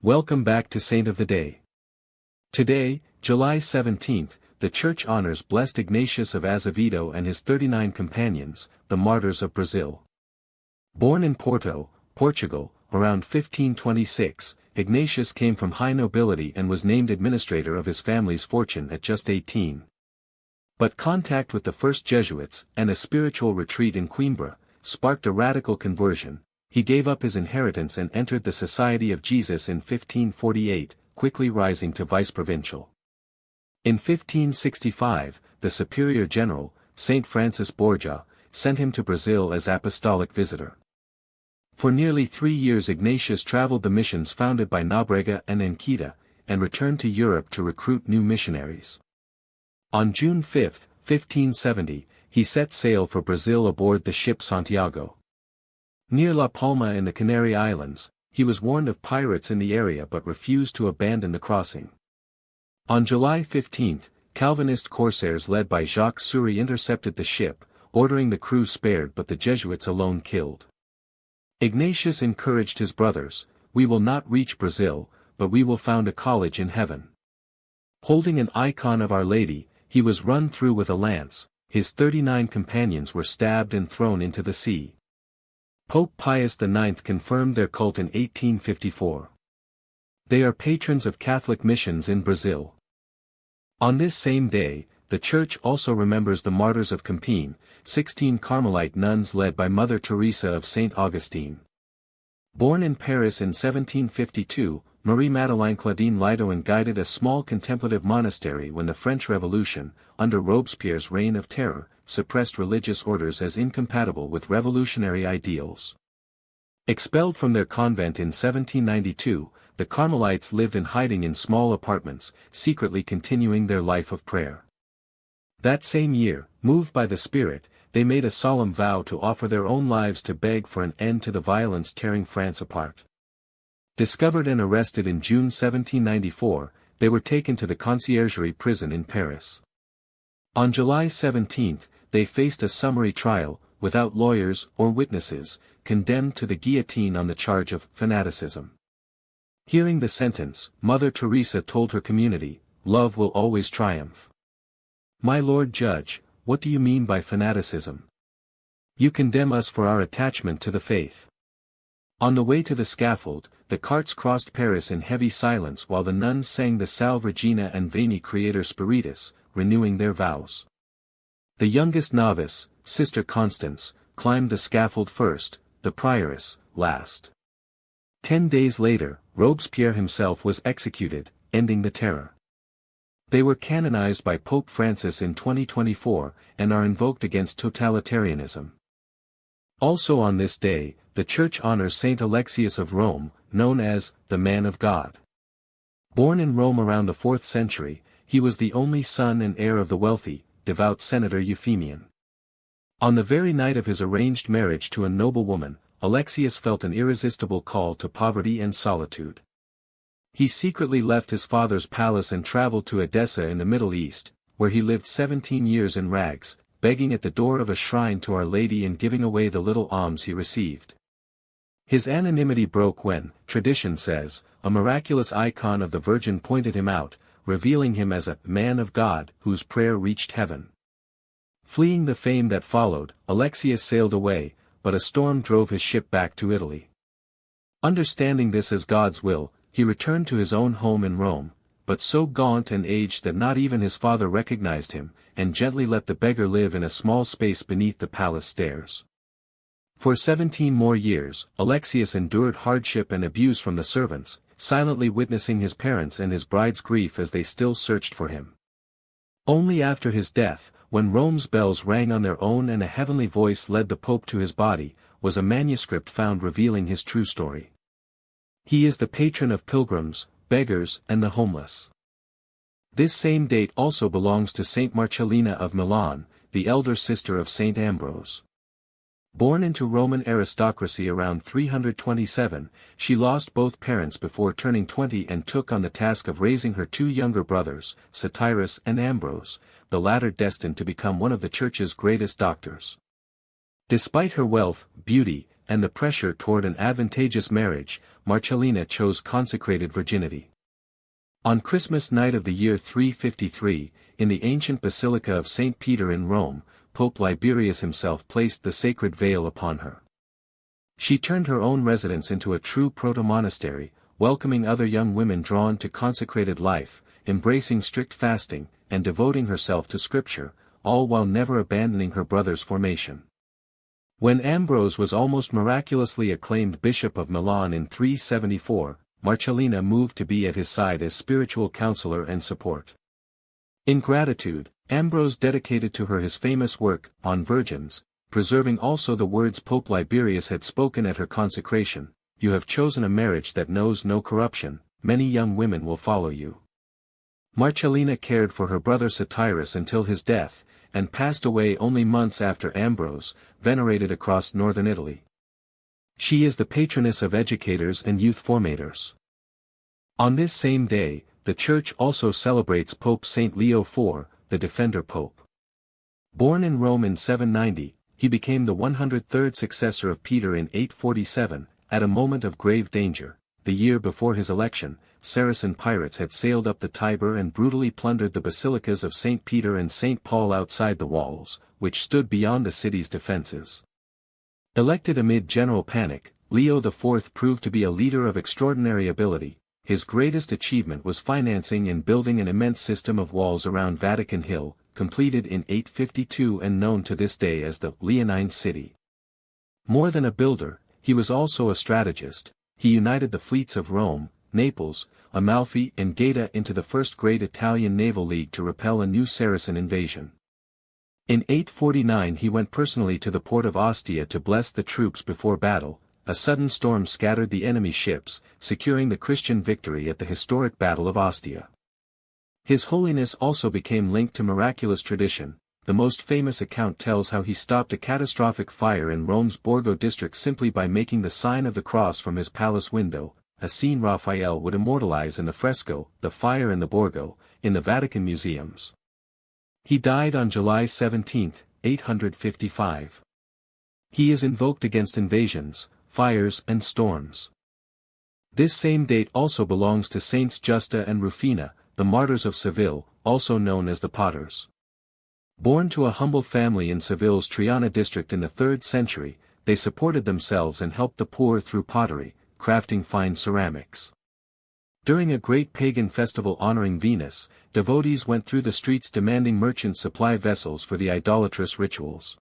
Welcome back to Saint of the Day. Today, July 17th, the Church honors Blessed Ignatius of Azevedo and his 39 companions, the Martyrs of Brazil. Born in Porto, Portugal, around 1526, Ignatius came from high nobility and was named administrator of his family's fortune at just 18. But contact with the first Jesuits, and a spiritual retreat in Coimbra, sparked a radical conversion. He gave up his inheritance and entered the Society of Jesus in 1548, quickly rising to vice-provincial. In 1565, the Superior General, Saint Francis Borja, sent him to Brazil as apostolic visitor. For nearly 3 years Ignatius traveled the missions founded by Nóbrega and Anchieta, and returned to Europe to recruit new missionaries. On June 5, 1570, he set sail for Brazil aboard the ship Santiago. Near La Palma in the Canary Islands, he was warned of pirates in the area but refused to abandon the crossing. On July 15, Calvinist corsairs led by Jacques Soury intercepted the ship, ordering the crew spared but the Jesuits alone killed. Ignatius encouraged his brothers, "We will not reach Brazil, but we will found a college in heaven." Holding an icon of Our Lady, he was run through with a lance, his 39 companions were stabbed and thrown into the sea. Pope Pius IX confirmed their cult in 1854. They are patrons of Catholic missions in Brazil. On this same day, the Church also remembers the Martyrs of Compiègne, 16 Carmelite nuns led by Mother Teresa of St. Augustine. Born in Paris in 1752, Marie-Madeleine-Claudine Lidoine guided a small contemplative monastery when the French Revolution, under Robespierre's reign of terror, suppressed religious orders as incompatible with revolutionary ideals. Expelled from their convent in 1792, the Carmelites lived in hiding in small apartments, secretly continuing their life of prayer. That same year, moved by the Spirit, they made a solemn vow to offer their own lives to beg for an end to the violence tearing France apart. Discovered and arrested in June 1794, they were taken to the Conciergerie prison in Paris. On July 17, they faced a summary trial, without lawyers or witnesses, condemned to the guillotine on the charge of fanaticism. Hearing the sentence, Mother Teresa told her community, "Love will always triumph." "My Lord Judge, what do you mean by fanaticism? You condemn us for our attachment to the faith." On the way to the scaffold, the carts crossed Paris in heavy silence while the nuns sang the Salve Regina and Veni Creator Spiritus, renewing their vows. The youngest novice, Sister Constance, climbed the scaffold first, the prioress, last. 10 days later, Robespierre himself was executed, ending the terror. They were canonized by Pope Francis in 2024, and are invoked against totalitarianism. Also on this day, the Church honors Saint Alexius of Rome, known as the Man of God. Born in Rome around the 4th century, he was the only son and heir of the wealthy, devout Senator Euphemian. On the very night of his arranged marriage to a noble woman, Alexius felt an irresistible call to poverty and solitude. He secretly left his father's palace and traveled to Edessa in the Middle East, where he lived 17 years in rags, begging at the door of a shrine to Our Lady and giving away the little alms he received. His anonymity broke when, tradition says, a miraculous icon of the Virgin pointed him out, revealing him as a man of God whose prayer reached heaven. Fleeing the fame that followed, Alexius sailed away, but a storm drove his ship back to Italy. Understanding this as God's will, he returned to his own home in Rome, but so gaunt and aged that not even his father recognized him, and gently let the beggar live in a small space beneath the palace stairs. For 17 more years, Alexius endured hardship and abuse from the servants, silently witnessing his parents' and his bride's grief as they still searched for him. Only after his death, when Rome's bells rang on their own and a heavenly voice led the Pope to his body, was a manuscript found revealing his true story. He is the patron of pilgrims, beggars, and the homeless. This same date also belongs to Saint Marcellina of Milan, the elder sister of Saint Ambrose. Born into Roman aristocracy around 327, she lost both parents before turning 20 and took on the task of raising her 2 younger brothers, Satyrus and Ambrose, the latter destined to become one of the Church's greatest doctors. Despite her wealth, beauty, and the pressure toward an advantageous marriage, Marcellina chose consecrated virginity. On Christmas night of the year 353, in the ancient Basilica of St. Peter in Rome, Pope Liberius himself placed the sacred veil upon her. She turned her own residence into a true proto-monastery, welcoming other young women drawn to consecrated life, embracing strict fasting, and devoting herself to Scripture, all while never abandoning her brother's formation. When Ambrose was almost miraculously acclaimed Bishop of Milan in 374, Marcellina moved to be at his side as spiritual counselor and support. In gratitude, Ambrose dedicated to her his famous work, On Virgins, preserving also the words Pope Liberius had spoken at her consecration, "You have chosen a marriage that knows no corruption, many young women will follow you." Marcellina cared for her brother Satyrus until his death, and passed away only months after Ambrose, venerated across northern Italy. She is the patroness of educators and youth formators. On this same day, the Church also celebrates Pope Saint Leo IV, the Defender Pope. Born in Rome in 790, he became the 103rd successor of Peter in 847, at a moment of grave danger. The year before his election, Saracen pirates had sailed up the Tiber and brutally plundered the basilicas of St. Peter and St. Paul outside the walls, which stood beyond the city's defenses. Elected amid general panic, Leo IV proved to be a leader of extraordinary ability. His greatest achievement was financing and building an immense system of walls around Vatican Hill, completed in 852 and known to this day as the Leonine City. More than a builder, he was also a strategist. He united the fleets of Rome, Naples, Amalfi and Gaeta into the first great Italian naval league to repel a new Saracen invasion. In 849 he went personally to the port of Ostia to bless the troops before battle. A sudden storm scattered the enemy ships, securing the Christian victory at the historic Battle of Ostia. His holiness also became linked to miraculous tradition. The most famous account tells how he stopped a catastrophic fire in Rome's Borgo district simply by making the sign of the cross from his palace window, a scene Raphael would immortalize in the fresco, The Fire in the Borgo, in the Vatican museums. He died on July 17, 855. He is invoked against invasions, fires and storms. This same date also belongs to Saints Justa and Rufina, the Martyrs of Seville, also known as the Potters. Born to a humble family in Seville's Triana district in the 3rd century, they supported themselves and helped the poor through pottery, crafting fine ceramics. During a great pagan festival honoring Venus, devotees went through the streets demanding merchants supply vessels for the idolatrous rituals.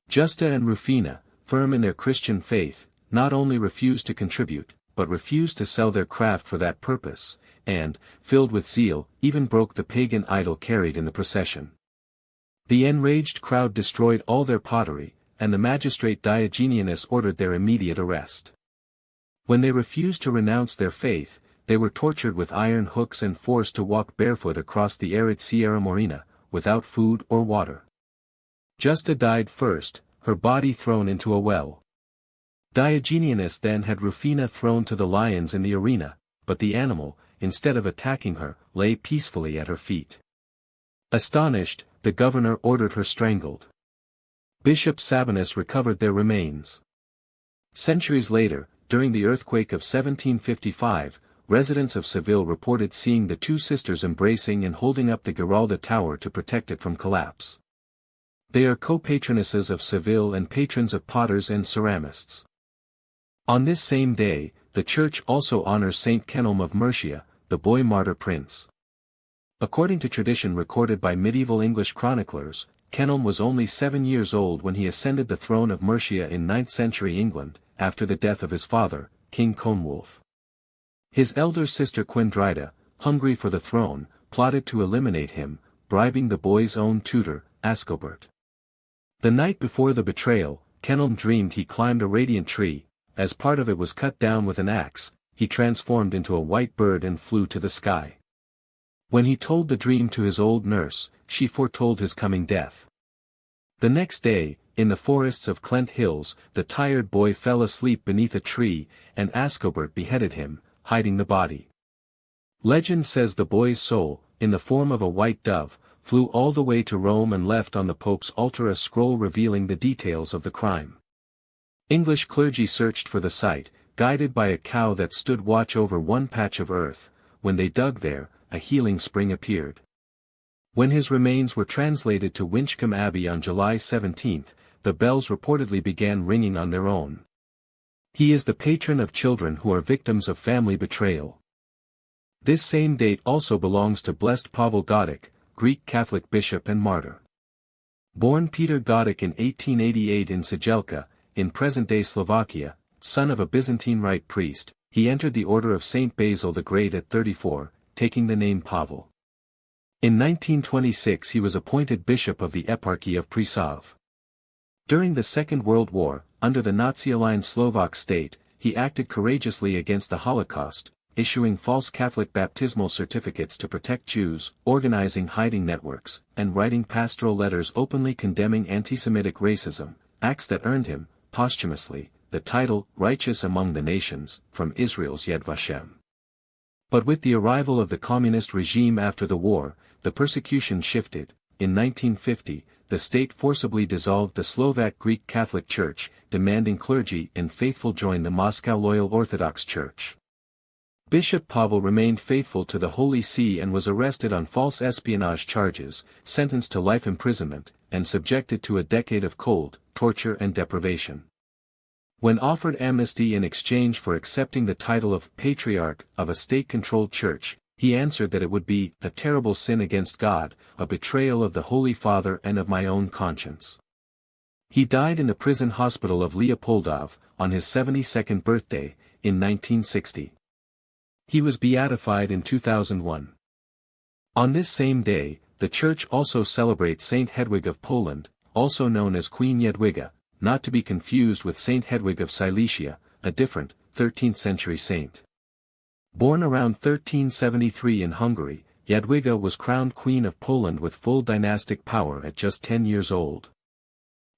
Justa and Rufina, firm in their Christian faith, not only refused to contribute, but refused to sell their craft for that purpose, and, filled with zeal, even broke the pagan idol carried in the procession. The enraged crowd destroyed all their pottery, and the magistrate Diogenianus ordered their immediate arrest. When they refused to renounce their faith, they were tortured with iron hooks and forced to walk barefoot across the arid Sierra Morena, without food or water. Justa died first, her body thrown into a well. Diogenianus then had Rufina thrown to the lions in the arena, but the animal, instead of attacking her, lay peacefully at her feet. Astonished, the governor ordered her strangled. Bishop Sabinus recovered their remains. Centuries later, during the earthquake of 1755, residents of Seville reported seeing the two sisters embracing and holding up the Giralda Tower to protect it from collapse. They are co-patronesses of Seville and patrons of potters and ceramists. On this same day, the Church also honors Saint Kenelm of Mercia, the boy martyr prince. According to tradition recorded by medieval English chroniclers, Kenelm was only 7 years old when he ascended the throne of Mercia in 9th century England, after the death of his father, King Conwulf. His elder sister Quindrida, hungry for the throne, plotted to eliminate him, bribing the boy's own tutor, Ascobert. The night before the betrayal, Kenelm dreamed he climbed a radiant tree. As part of it was cut down with an axe, he transformed into a white bird and flew to the sky. When he told the dream to his old nurse, she foretold his coming death. The next day, in the forests of Clent Hills, the tired boy fell asleep beneath a tree, and Ascobert beheaded him, hiding the body. Legend says the boy's soul, in the form of a white dove, flew all the way to Rome and left on the Pope's altar a scroll revealing the details of the crime. English clergy searched for the site, guided by a cow that stood watch over one patch of earth. When they dug there, a healing spring appeared. When his remains were translated to Winchcombe Abbey on July 17, the bells reportedly began ringing on their own. He is the patron of children who are victims of family betrayal. This same date also belongs to Blessed Pavol Gojdič, Greek Catholic bishop and martyr. Born Peter Gojdič in 1888 in Scillitan, in present-day Slovakia, son of a Byzantine Rite priest, he entered the order of Saint Basil the Great at 34, taking the name Pavol. In 1926 he was appointed bishop of the Eparchy of Prešov. During the Second World War, under the Nazi-aligned Slovak state, he acted courageously against the Holocaust, issuing false Catholic baptismal certificates to protect Jews, organizing hiding networks, and writing pastoral letters openly condemning anti-Semitic racism, acts that earned him, posthumously, the title, Righteous Among the Nations, from Israel's Yad Vashem. But with the arrival of the communist regime after the war, the persecution shifted. In 1950, the state forcibly dissolved the Slovak Greek Catholic Church, demanding clergy and faithful join the Moscow Loyal Orthodox Church. Bishop Pavol remained faithful to the Holy See and was arrested on false espionage charges, sentenced to life imprisonment, and subjected to a decade of cold, torture and deprivation. When offered amnesty in exchange for accepting the title of Patriarch of a state-controlled church, he answered that it would be a terrible sin against God, a betrayal of the Holy Father and of my own conscience. He died in the prison hospital of Leopoldov, on his 72nd birthday, in 1960. He was beatified in 2001. On this same day, the Church also celebrates Saint Hedwig of Poland, also known as Queen Jadwiga, not to be confused with Saint Hedwig of Silesia, a different, 13th-century saint. Born around 1373 in Hungary, Jadwiga was crowned Queen of Poland with full dynastic power at just 10 years old.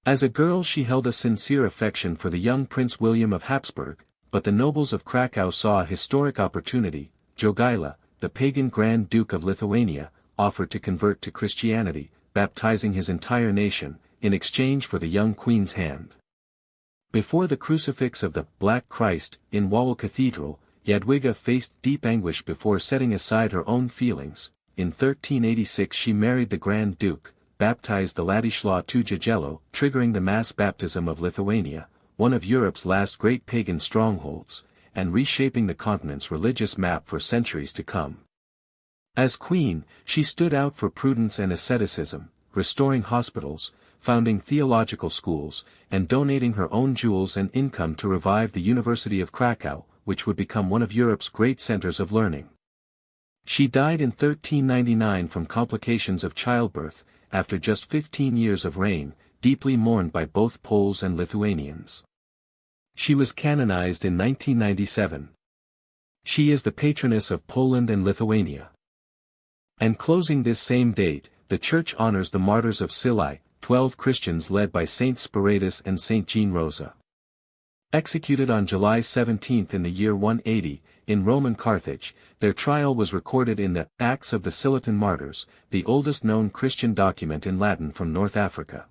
As a girl she held a sincere affection for the young Prince William of Habsburg, but the nobles of Krakow saw a historic opportunity. Jogaila, the pagan Grand Duke of Lithuania, offered to convert to Christianity, baptizing his entire nation, in exchange for the young queen's hand. Before the crucifix of the Black Christ, in Wawel Cathedral, Jadwiga faced deep anguish before setting aside her own feelings. In 1386 she married the Grand Duke, baptized the Ladislaw to Jagiello, triggering the mass baptism of Lithuania, one of Europe's last great pagan strongholds, and reshaping the continent's religious map for centuries to come. As queen, she stood out for prudence and asceticism, restoring hospitals, founding theological schools, and donating her own jewels and income to revive the University of Krakow, which would become one of Europe's great centers of learning. She died in 1399 from complications of childbirth, after just 15 years of reign, deeply mourned by both Poles and Lithuanians. She was canonized in 1997. She is the patroness of Poland and Lithuania. And closing this same date, the Church honors the Martyrs of Seville, 12 Christians led by Saint Speratus and Saint Generosa. Executed on July 17 in the year 180, in Roman Carthage, their trial was recorded in the Acts of the Scillitan Martyrs, the oldest known Christian document in Latin from North Africa.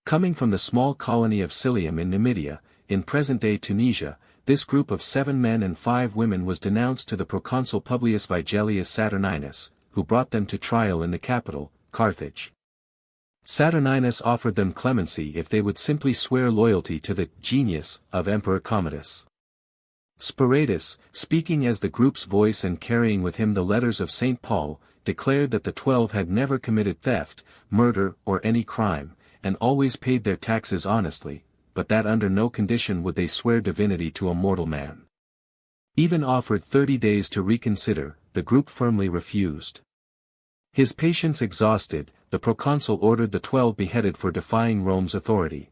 Coming from the small colony of Scillium in Numidia, in present-day Tunisia, this group of 7 men and 5 women was denounced to the proconsul Publius Vigelius Saturninus, who brought them to trial in the capital, Carthage. Saturninus offered them clemency if they would simply swear loyalty to the genius of Emperor Commodus. Speratus, speaking as the group's voice and carrying with him the letters of St. Paul, declared that the 12 had never committed theft, murder or any crime, and always paid their taxes honestly, but that under no condition would they swear divinity to a mortal man. Even offered 30 days to reconsider, the group firmly refused. His patience exhausted, the proconsul ordered the 12 beheaded for defying Rome's authority.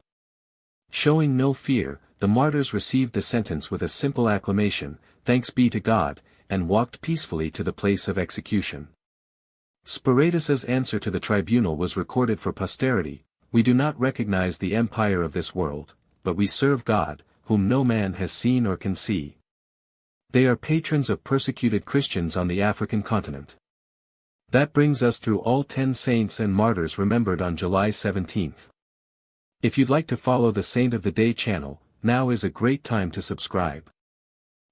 Showing no fear, the martyrs received the sentence with a simple acclamation, "Thanks be to God," and walked peacefully to the place of execution. Speratus's answer to the tribunal was recorded for posterity: "We do not recognize the empire of this world, but we serve God, whom no man has seen or can see. They are patrons of persecuted Christians on the African continent." That brings us through all 10 saints and martyrs remembered on July 17. If you'd like to follow the Saint of the Day channel, now is a great time to subscribe.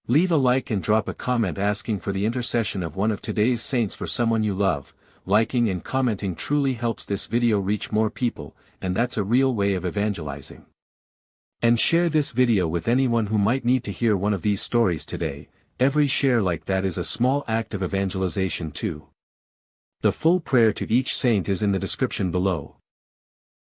Leave a like and drop a comment asking for the intercession of one of today's saints for someone you love. Liking and commenting truly helps this video reach more people, and that's a real way of evangelizing. And share this video with anyone who might need to hear one of these stories today. Every share like that is a small act of evangelization too. The full prayer to each saint is in the description below.